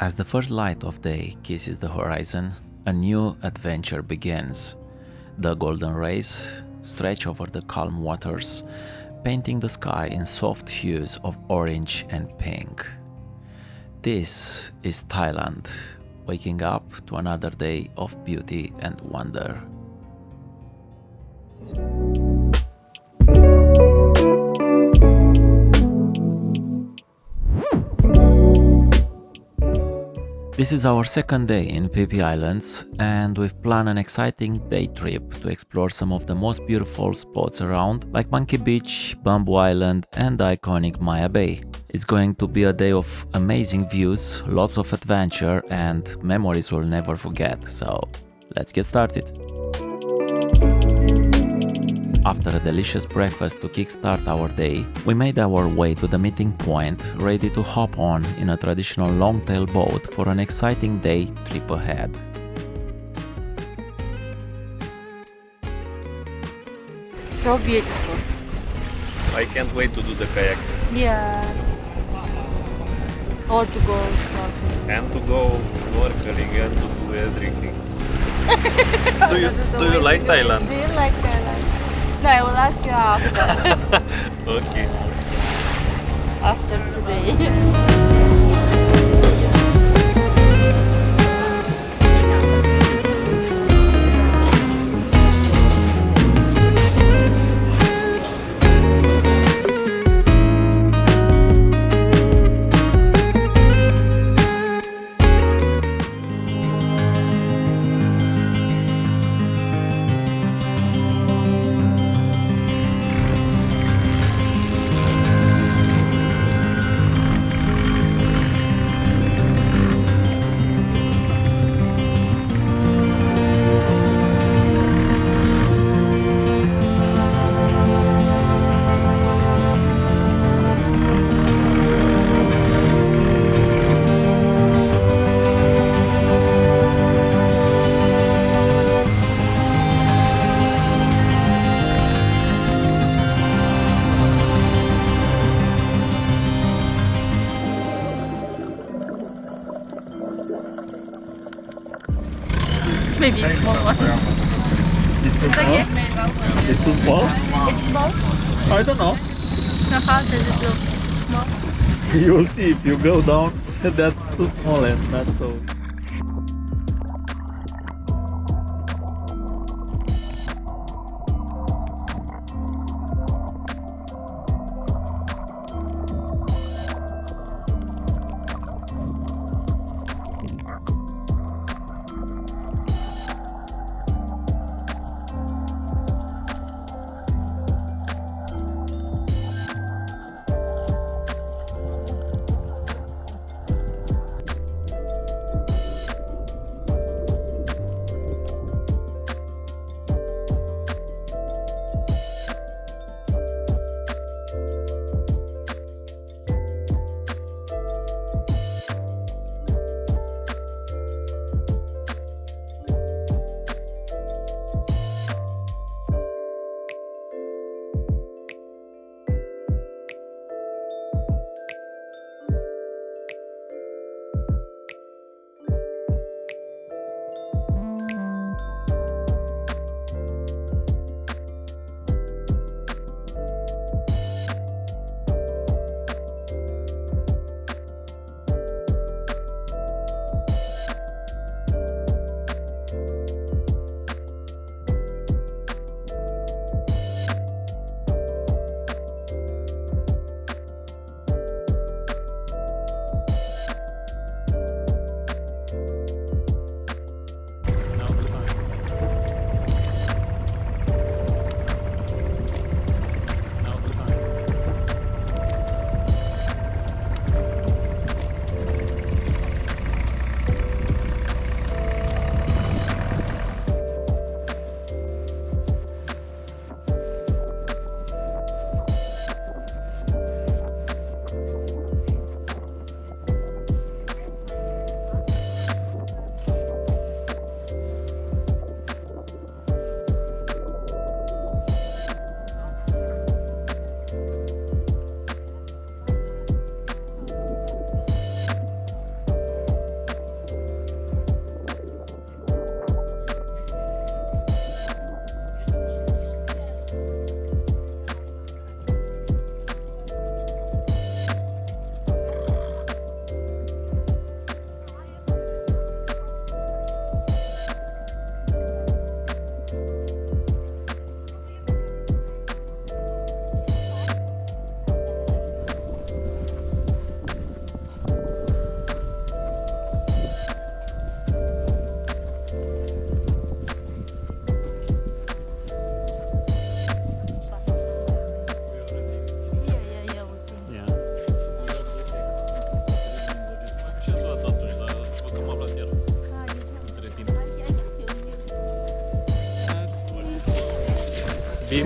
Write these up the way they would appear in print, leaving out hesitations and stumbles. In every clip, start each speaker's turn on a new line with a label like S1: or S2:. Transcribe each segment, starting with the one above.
S1: As the first light of day kisses the horizon, a new adventure begins. The golden rays stretch over the calm waters, painting the sky in soft hues of orange and pink. This is Thailand, waking up to another day of beauty and wonder. This is our second day in Phi Phi Islands, and we've planned an exciting day trip to explore some of the most beautiful spots around, like Monkey Beach, Bamboo Island and the iconic Maya Bay. It's going to be a day of amazing views, lots of adventure and memories we'll never forget, so let's get started. After a delicious breakfast to kickstart our day, we made our way to the meeting point, ready to hop on in a traditional long-tail boat for an exciting day trip ahead.
S2: So beautiful.
S3: I can't wait to do the kayak
S2: Yeah. Or to go snorkeling.
S3: and to go snorkeling and to do everything. Do you like Thailand?
S2: Do you like Thailand? No, I will ask you after.
S3: Okay.
S2: After today. Maybe it's small one. It's okay.
S4: It's too small?
S2: It's small?
S4: I don't know.
S2: So how does it look? Small?
S4: You will see if you go down. That's too small and not so.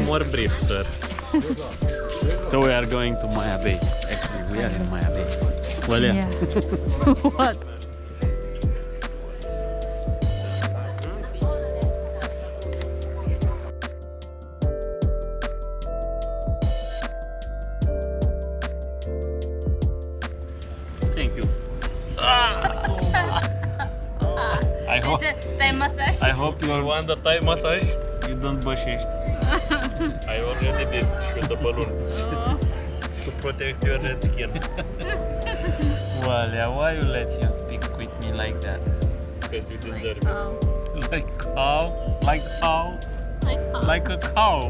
S3: more brief, sir.
S1: So we are going to Maya Bay. Actually, we are in Maya Bay. Well, yeah.
S5: What?
S1: Thank you. I hope.
S5: Thai massage?
S1: I hope
S3: You
S1: you
S3: want the Thai massage?
S1: don't bășești.
S3: I already did. Shoot the balloon. To protect your red skin.
S1: Well, yeah. Why you let him speak with me like that?
S3: Because you deserve it.
S5: Oh.
S1: Like how? Like how?
S5: Like how?
S1: Like a cow.